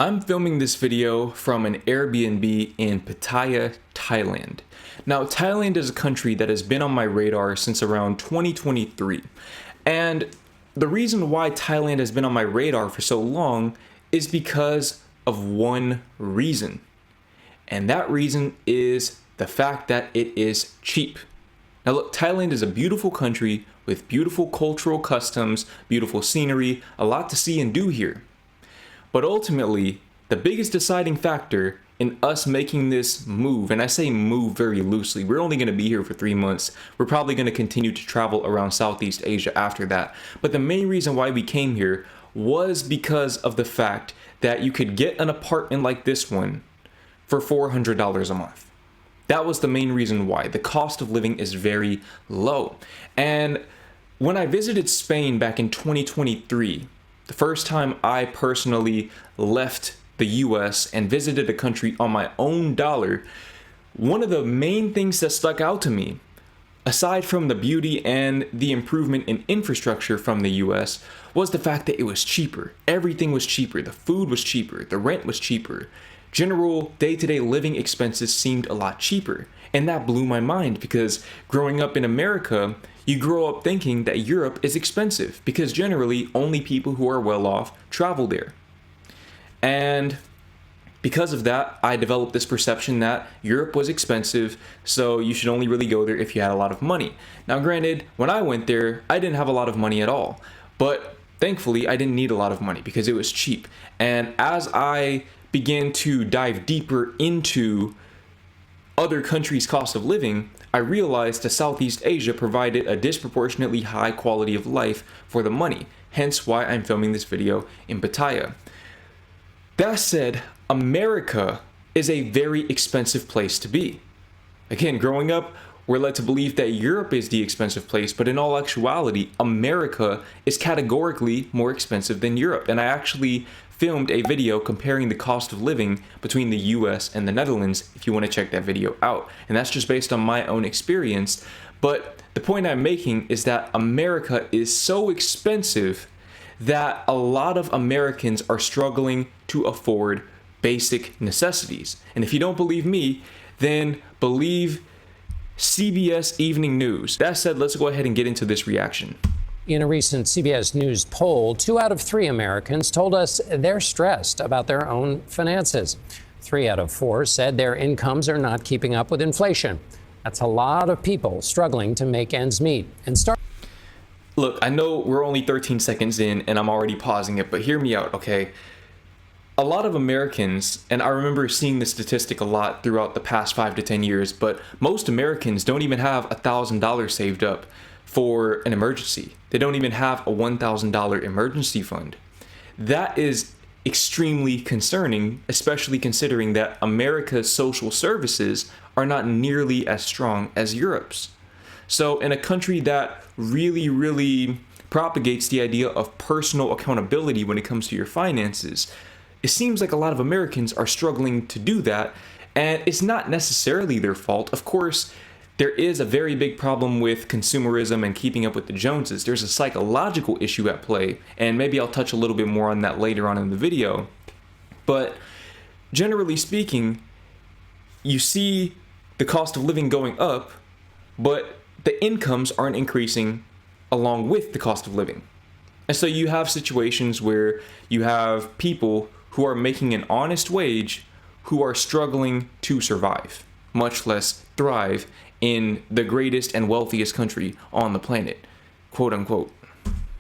I'm filming this video from an Airbnb in Pattaya, Thailand. Now, Thailand is a country that has been on my radar since around 2023. And the reason why Thailand has been on my radar for so long is because of one reason. And that reason is the fact that it is cheap. Now look, Thailand is a beautiful country with beautiful cultural customs, beautiful scenery, a lot to see and do here. But ultimately, the biggest deciding factor in us making this move, and I say move very loosely, we're only going to be here for 3 months. We're probably going to continue to travel around Southeast Asia after that. But the main reason why we came here was because of the fact that you could get an apartment like this one for $400 a month. That was the main reason why. The cost of living is very low. And when I visited Spain back in 2023, the first time I personally left the US and visited a country on my own dollar, one of the main things that stuck out to me, aside from the beauty and the improvement in infrastructure from the US, was the fact that it was cheaper. Everything was cheaper. The food was cheaper. The rent was cheaper. General day-to-day living expenses seemed a lot cheaper. And that blew my mind because growing up in America, you grow up thinking that Europe is expensive because generally only people who are well off travel there. And because of that, I developed this perception that Europe was expensive, so you should only really go there if you had a lot of money. Now granted, when I went there, I didn't have a lot of money at all. But thankfully, I didn't need a lot of money because it was cheap. And as I began to dive deeper into other countries' cost of living, I realized that Southeast Asia provided a disproportionately high quality of life for the money, hence why I'm filming this video in Pattaya. That said, America is a very expensive place to be. Again, growing up, we're led to believe that Europe is the expensive place, but in all actuality, America is categorically more expensive than Europe. And I actually filmed a video comparing the cost of living between the US and the Netherlands if you want to check that video out. And that's just based on my own experience. But the point I'm making is that America is so expensive that a lot of Americans are struggling to afford basic necessities. And if you don't believe me, then believe CBS Evening News. That said, let's go ahead and get into this reaction. In a recent CBS News poll, 2 out of 3 Americans told us they're stressed about their own finances. 3 out of 4 said their incomes are not keeping up with inflation. That's a lot of people struggling to make ends meet. Look, I know we're only 13 seconds in and I'm already pausing it, but hear me out, okay? A lot of Americans, and I remember seeing this statistic a lot throughout the past 5 to 10 years, but most Americans don't even have $1,000 saved up for an emergency. They don't even have a $1,000 emergency fund. That is extremely concerning, especially considering that America's social services are not nearly as strong as Europe's. So in a country that really propagates the idea of personal accountability when it comes to your finances, it seems like a lot of Americans are struggling to do that, and it's not necessarily their fault. Of course, there is a very big problem with consumerism and keeping up with the Joneses. There's a psychological issue at play, and maybe I'll touch a little bit more on that later on in the video. But generally speaking, you see the cost of living going up, but the incomes aren't increasing along with the cost of living. And so you have situations where you have people who are making an honest wage who are struggling to survive, much less thrive in the greatest and wealthiest country on the planet, quote unquote.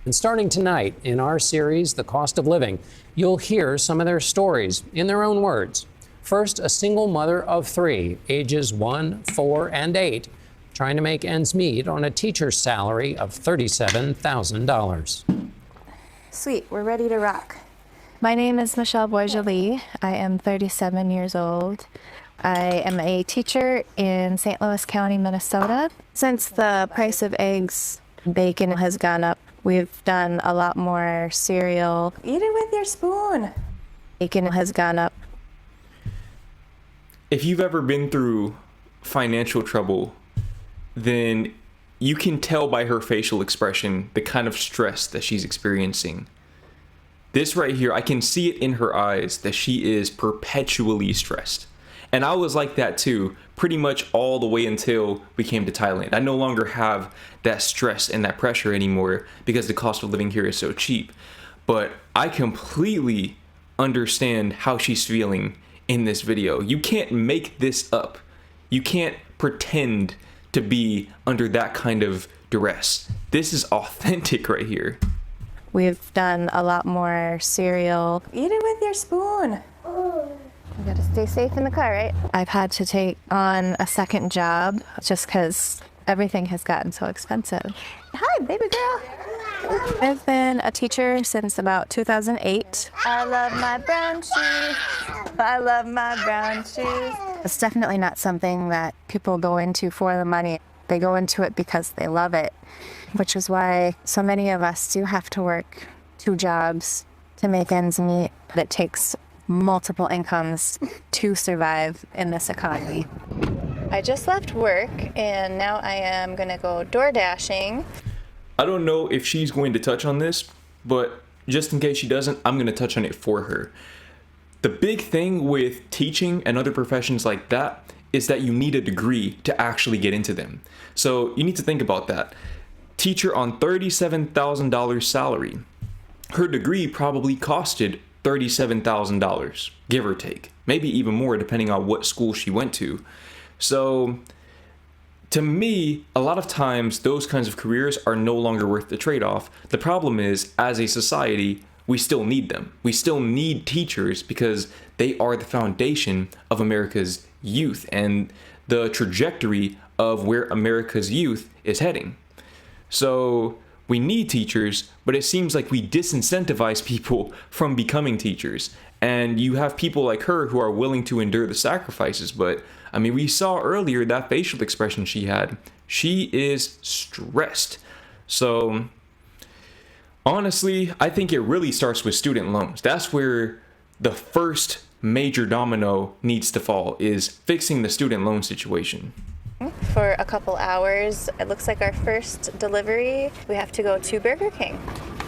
And starting tonight in our series, The Cost of Living, you'll hear some of their stories in their own words. First, a single mother of 3, ages 1, 4, and 8, trying to make ends meet on a teacher's salary of $37,000. Sweet, we're ready to rock. My name is Michelle Boisjoli. I am 37 years old. I am a teacher in St. Louis County, Minnesota. Since the price of eggs, bacon has gone up, we've done a lot more cereal. Eat it with your spoon. Bacon has gone up. If you've ever been through financial trouble, then you can tell by her facial expression the kind of stress that she's experiencing. This right here, I can see it in her eyes that she is perpetually stressed. And I was like that too, pretty much all the way until we came to Thailand. I no longer have that stress and that pressure anymore because the cost of living here is so cheap. But I completely understand how she's feeling in this video. You can't make this up. You can't pretend to be under that kind of duress. This is authentic right here. We've done a lot more cereal. Eat it with your spoon. You gotta stay safe in the car, right? I've had to take on a second job just because everything has gotten so expensive. Hi, baby girl. I've been a teacher since about 2008. I love my brown shoes. I love my brown shoes. It's definitely not something that people go into for the money. They go into it because they love it, which is why so many of us do have to work 2 jobs to make ends meet. It takes multiple incomes to survive in this economy. I just left work and now I am gonna go door dashing. I don't know if she's going to touch on this, but just in case she doesn't, I'm going to touch on it for her. The big thing with teaching and other professions like that is that you need a degree to actually get into them. So you need to think about that. Teacher on $37,000 salary. Her degree probably costed $37,000, give or take. Maybe even more depending on what school she went to. So to me, a lot of times those kinds of careers are no longer worth the trade-off. The problem is, as a society, we still need them. We still need teachers because they are the foundation of America's youth and the trajectory of where America's youth is heading. So we need teachers, but it seems like we disincentivize people from becoming teachers. And you have people like her who are willing to endure the sacrifices. But I mean, we saw earlier that facial expression she had. She is stressed. So honestly, I think it really starts with student loans. That's where the first major domino needs to fall, is fixing the student loan situation. For a couple hours, it looks like our first delivery. We have to go to Burger King.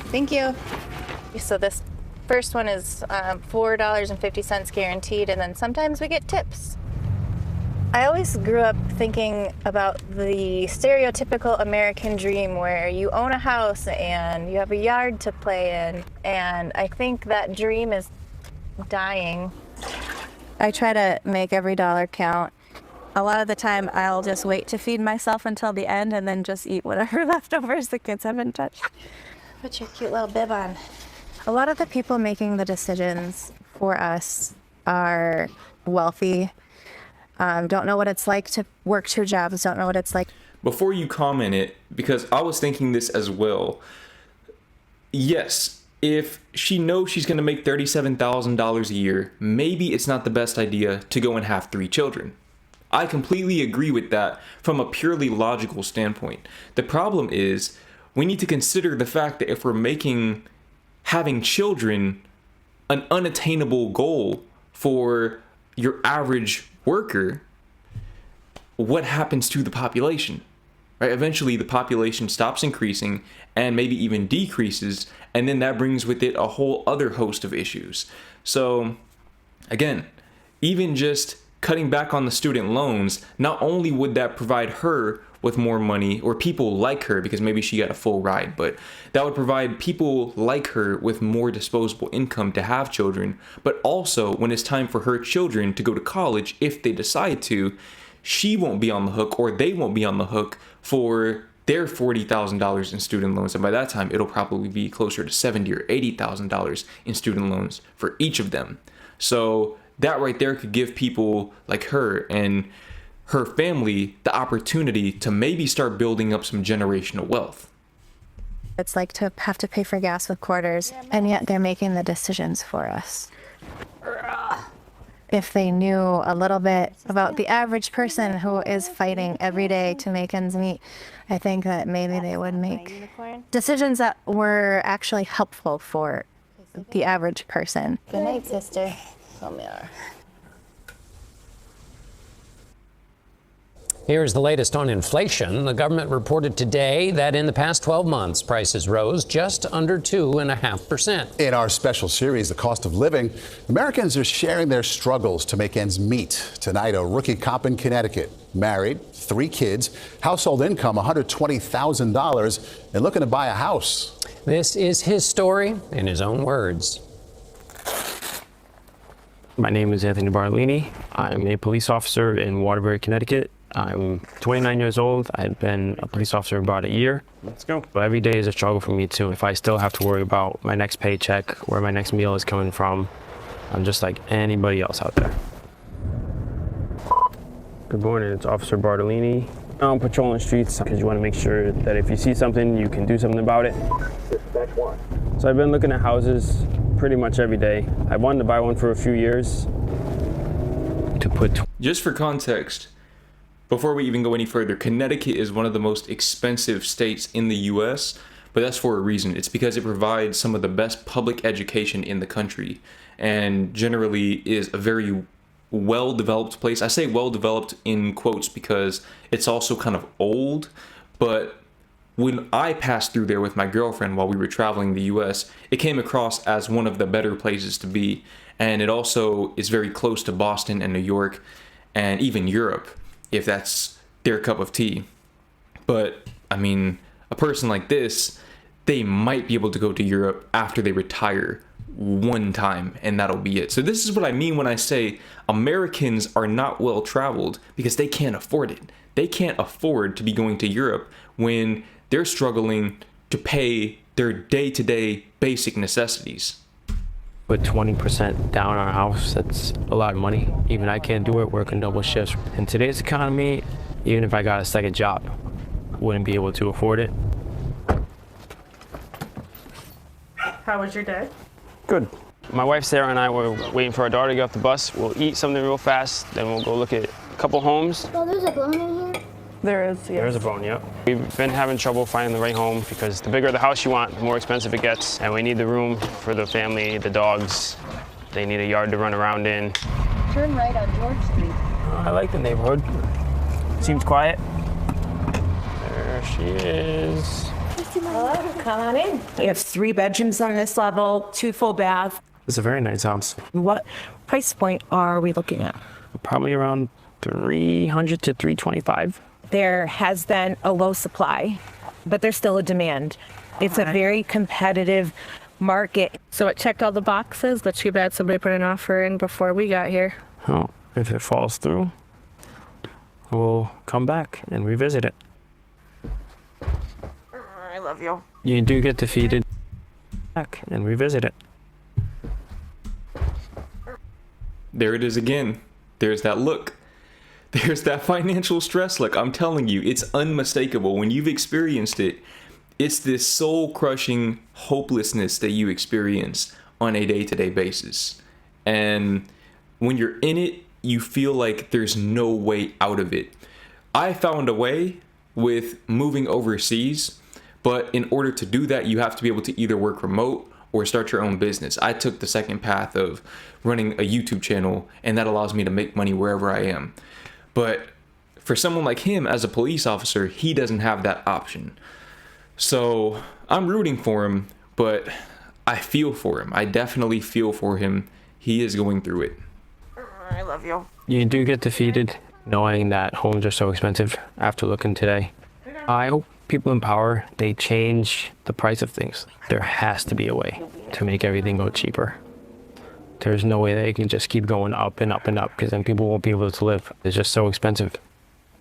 Thank you. So this first one is $4.50 guaranteed, and then sometimes we get tips. I always grew up thinking about the stereotypical American dream where you own a house and you have a yard to play in, and I think that dream is dying. I try to make every dollar count. A lot of the time, I'll just wait to feed myself until the end and then just eat whatever leftovers the kids haven't touched. Put your cute little bib on. A lot of the people making the decisions for us are wealthy, don't know what it's like to work 2 jobs, don't know what it's like. Before you comment it, because I was thinking this as well, yes, if she knows she's going to make $37,000 a year, maybe it's not the best idea to go and have 3 children. I completely agree with that from a purely logical standpoint. The problem is, we need to consider the fact that if we're making having children an unattainable goal for your average worker, what happens to the population? Right? Eventually, the population stops increasing and maybe even decreases, and then that brings with it a whole other host of issues. So, again, even just cutting back on the student loans, not only would that provide her with more money, or people like her, because maybe she got a full ride, but that would provide people like her with more disposable income to have children. But also, when it's time for her children to go to college, if they decide to, she won't be on the hook, or they won't be on the hook for their $40,000 in student loans. And by that time, it'll probably be closer to $70,000 or $80,000 in student loans for each of them. So that right there could give people like her and her family the opportunity to maybe start building up some generational wealth. It's like to have to pay for gas with quarters, and yet they're making the decisions for us. If they knew a little bit about the average person who is fighting every day to make ends meet, I think that maybe they would make decisions that were actually helpful for the average person. Good night, sister. Come here. Here's the latest on inflation. The government reported today that in the past 12 months, prices rose just under 2.5%. In our special series, The Cost of Living, Americans are sharing their struggles to make ends meet. Tonight, a rookie cop in Connecticut, married, 3 kids, household income $120,000, and looking to buy a house. This is his story in his own words. My name is Anthony Bartolini. I'm a police officer in Waterbury, Connecticut. I'm 29 years old. I've been a police officer about a year. Let's go. But every day is a struggle for me too. If I still have to worry about my next paycheck, where my next meal is coming from, I'm just like anybody else out there. Good morning, it's Officer Bartolini. I'm patrolling streets because you want to make sure that if you see something, you can do something about it. Dispatch 1. So I've been looking at houses pretty much every day. I wanted to buy one for a few years. Just for context, before we even go any further, Connecticut is one of the most expensive states in the US, but that's for a reason. It's because it provides some of the best public education in the country and generally is a very well-developed place. I say well-developed in quotes because it's also kind of old, but when I passed through there with my girlfriend while we were traveling the US, it came across as one of the better places to be. And it also is very close to Boston and New York and even Europe, if that's their cup of tea. But I mean, a person like this, they might be able to go to Europe after they retire one time, and that'll be it. So this is what I mean when I say Americans are not well traveled, because they can't afford it. They can't afford to be going to Europe when they're struggling to pay their day-to-day basic necessities. Put 20% down on our house, that's a lot of money. Even I can't do it, working double shifts. In today's economy, even if I got a second job, wouldn't be able to afford it. How was your day? Good. My wife Sarah and I were waiting for our daughter to get off the bus. We'll eat something real fast, then we'll go look at a couple homes. Oh, there's a bone in here? There is, yes. There's a bone, yep. We've been having trouble finding the right home because the bigger the house you want, the more expensive it gets. And we need the room for the family, the dogs. They need a yard to run around in. Turn right on George Street. I like the neighborhood. Seems quiet. There she is. Hello, come on in. We have 3 bedrooms on this level, 2 full baths. It's a very nice house. What price point are we looking at? Probably around 300 to 325. There has been a low supply, but there's still a demand. It's a very competitive market. So it checked all the boxes, but too bad somebody put an offer in before we got here. Oh, if it falls through, we'll come back and revisit it. I love you. You do get defeated. Back and revisit it. There it is again. There's that look. There's that financial stress look. I'm telling you, it's unmistakable. When you've experienced it, it's this soul-crushing hopelessness that you experience on a day-to-day basis. And when you're in it, you feel like there's no way out of it. I found a way with moving overseas, but in order to do that, you have to be able to either work remote or start your own business. I took the second path of running a YouTube channel, and that allows me to make money wherever I am. But for someone like him as a police officer, he doesn't have that option. So I'm rooting for him, but I feel for him. I definitely feel for him. He is going through it. I love you. You do get defeated knowing that homes are so expensive after looking today. I hope people in power, they change the price of things. There has to be a way to make everything go cheaper. There's no way they can just keep going up and up and up, because then people won't be able to live. It's just so expensive.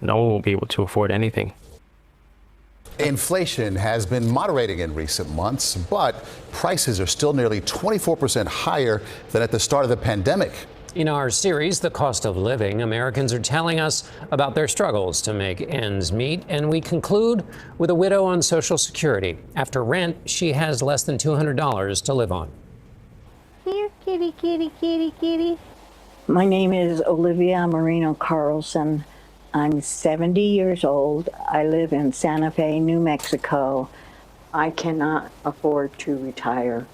No one will be able to afford anything. Inflation has been moderating in recent months, but prices are still nearly 24% higher than at the start of the pandemic. In our series, The Cost of Living, Americans are telling us about their struggles to make ends meet, and we conclude with a widow on Social Security. After rent, she has less than $200 to live on. Here, kitty, kitty, kitty, kitty. My name is Olivia Marino Carlson. I'm 70 years old. I live in Santa Fe, New Mexico. I cannot afford to retire.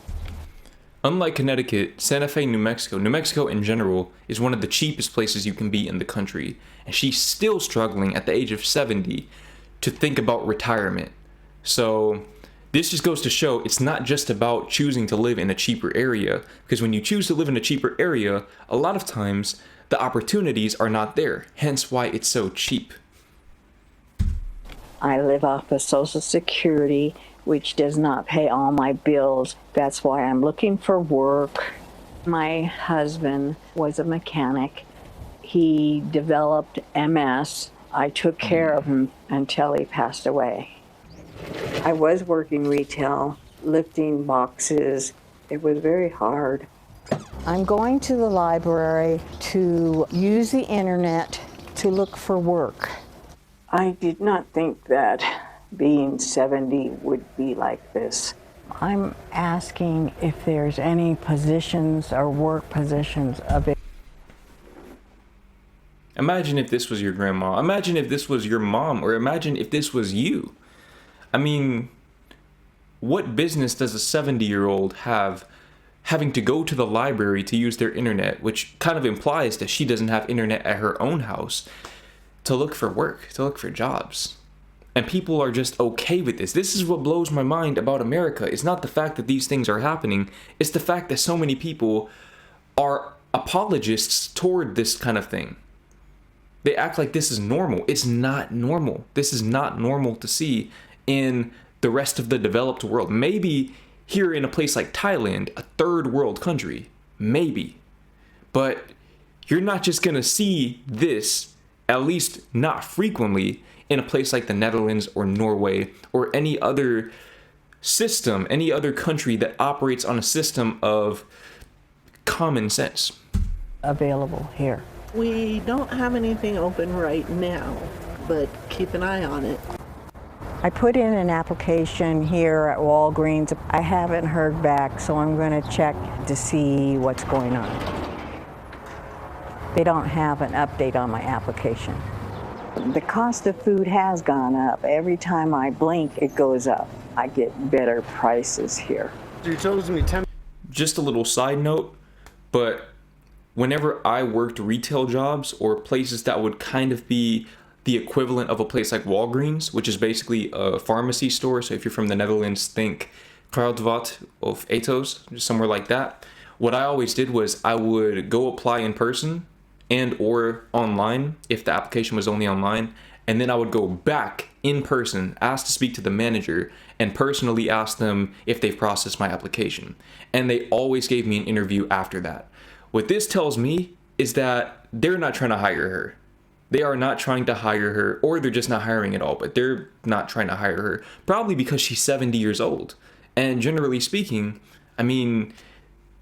Unlike Connecticut, Santa Fe, New Mexico in general is one of the cheapest places you can be in the country, and she's still struggling at the age of 70 to think about retirement. So this just goes to show it's not just about choosing to live in a cheaper area, because when you choose to live in a cheaper area, a lot of times the opportunities are not there, hence why it's so cheap. I live off of Social Security, which does not pay all my bills. That's why I'm looking for work. My husband was a mechanic. He developed MS. I took care of him until he passed away. I was working retail, lifting boxes. It was very hard. I'm going to the library to use the internet to look for work. I did not think that being 70 would be like this. I'm asking if there's any positions or work positions available. Imagine if this was your grandma. Imagine if this was your mom, or imagine if this was you. I mean, what business does a 70-year-old have having to go to the library to use their internet, which kind of implies that she doesn't have internet at her own house, to look for work, to look for jobs? And people are just okay with this. This is what blows my mind about America. It's not the fact that these things are happening. It's the fact that so many people are apologists toward this kind of thing. They act like this is normal. It's not normal. This is not normal to see in the rest of the developed world. Maybe here in a place like Thailand, a third world country, maybe. But you're not just gonna see this, at least not frequently, in a place like the Netherlands or Norway or any other system, any other country that operates on a system of common sense. Available here. We don't have anything open right now, but keep an eye on it. I put in an application here at Walgreens. I haven't heard back, so I'm going to check to see what's going on. They don't have an update on my application. The cost of food has gone up. Every time I blink, it goes up. I get better prices here. Just a little side note, but whenever I worked retail jobs or places that would kind of be the equivalent of a place like Walgreens, which is basically a pharmacy store. So if you're from the Netherlands, think Kruidvat of Etos, just somewhere like that. What I always did was I would go apply in person and or online if the application was only online, and then I would go back in person, ask to speak to the manager, and personally ask them if they've processed my application. And they always gave me an interview after that. What this tells me is that they're not trying to hire her. They are not trying to hire her, or they're just not hiring at all, but they're not trying to hire her, probably because she's 70 years old. And generally speaking, I mean,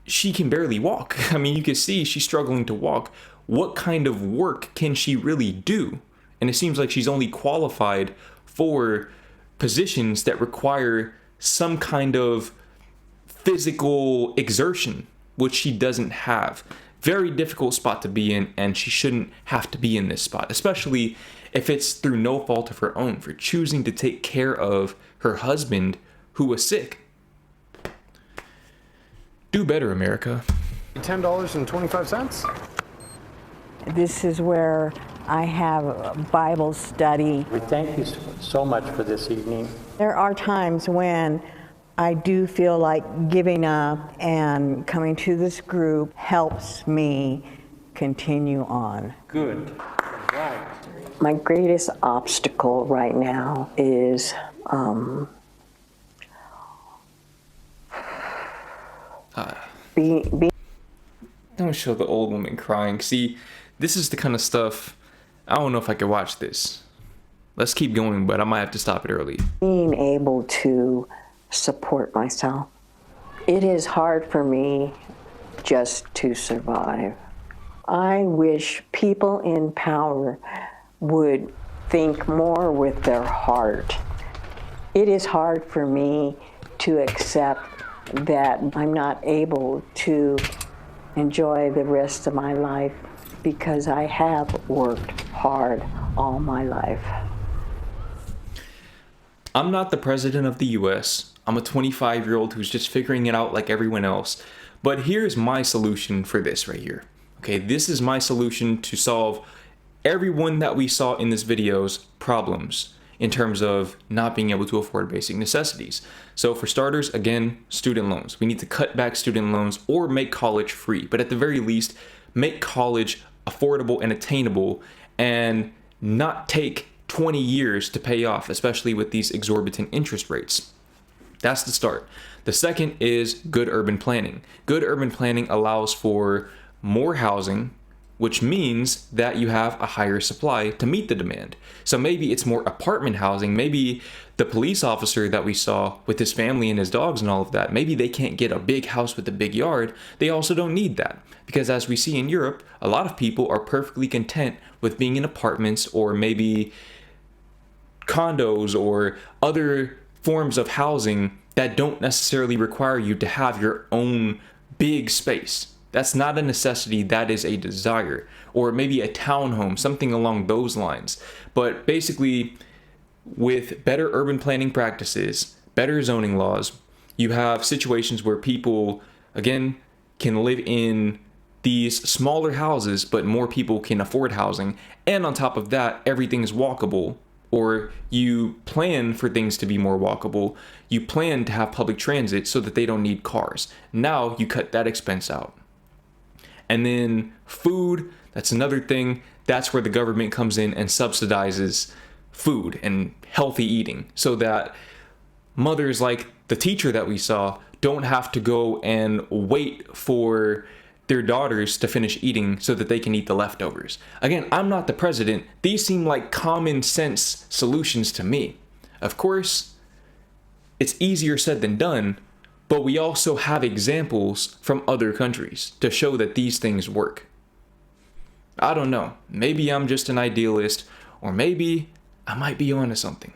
she can barely walk. I mean, you can see she's struggling to walk. What kind of work can she really do? And it seems like she's only qualified for positions that require some kind of physical exertion, which she doesn't have. Very difficult spot to be in, and she shouldn't have to be in this spot, especially if it's through no fault of her own, for choosing to take care of her husband who was sick. Do better, America. $10.25? This is where I have a Bible study. We thank you so much for this evening. There are times when I do feel like giving up, and coming to this group helps me continue on. Good. Right. My greatest obstacle right now is Don't show the old woman crying. See, this is the kind of stuff, I don't know if I could watch this. Let's keep going, but I might have to stop it early. Being able to support myself. It is hard for me just to survive. I wish people in power would think more with their heart. It is hard for me to accept that I'm not able to enjoy the rest of my life because I have worked hard all my life. I'm not the president of the US. I'm a 25-year-old who's just figuring it out like everyone else. But here's my solution for this right here. Okay, this is my solution to solve everyone that we saw in this video's problems in terms of not being able to afford basic necessities. So for starters, again, student loans. We need to cut back student loans or make college free, but at the very least, make college affordable and attainable and not take 20 years to pay off, especially with these exorbitant interest rates. That's the start. The second is good urban planning. Good urban planning allows for more housing, which means that you have a higher supply to meet the demand. So maybe it's more apartment housing. Maybe the police officer that we saw with his family and his dogs and all of that, maybe they can't get a big house with a big yard. They also don't need that. Because as we see in Europe, a lot of people are perfectly content with being in apartments or maybe condos or other forms of housing that don't necessarily require you to have your own big space. That's not a necessity, that is a desire. Or maybe a townhome, something along those lines. But basically, with better urban planning practices, better zoning laws, you have situations where people, again, can live in these smaller houses, but more people can afford housing. And on top of that, everything is walkable. Or you plan for things to be more walkable. You plan to have public transit so that they don't need cars. Now you cut that expense out. And then food, that's another thing. That's where the government comes in and subsidizes food and healthy eating so that mothers like the teacher that we saw don't have to go and wait for their daughters to finish eating so that they can eat the leftovers. Again, I'm not the president. These seem like common sense solutions to me. Of course, it's easier said than done, but we also have examples from other countries to show that these things work. I don't know. Maybe I'm just an idealist, or maybe I might be onto something.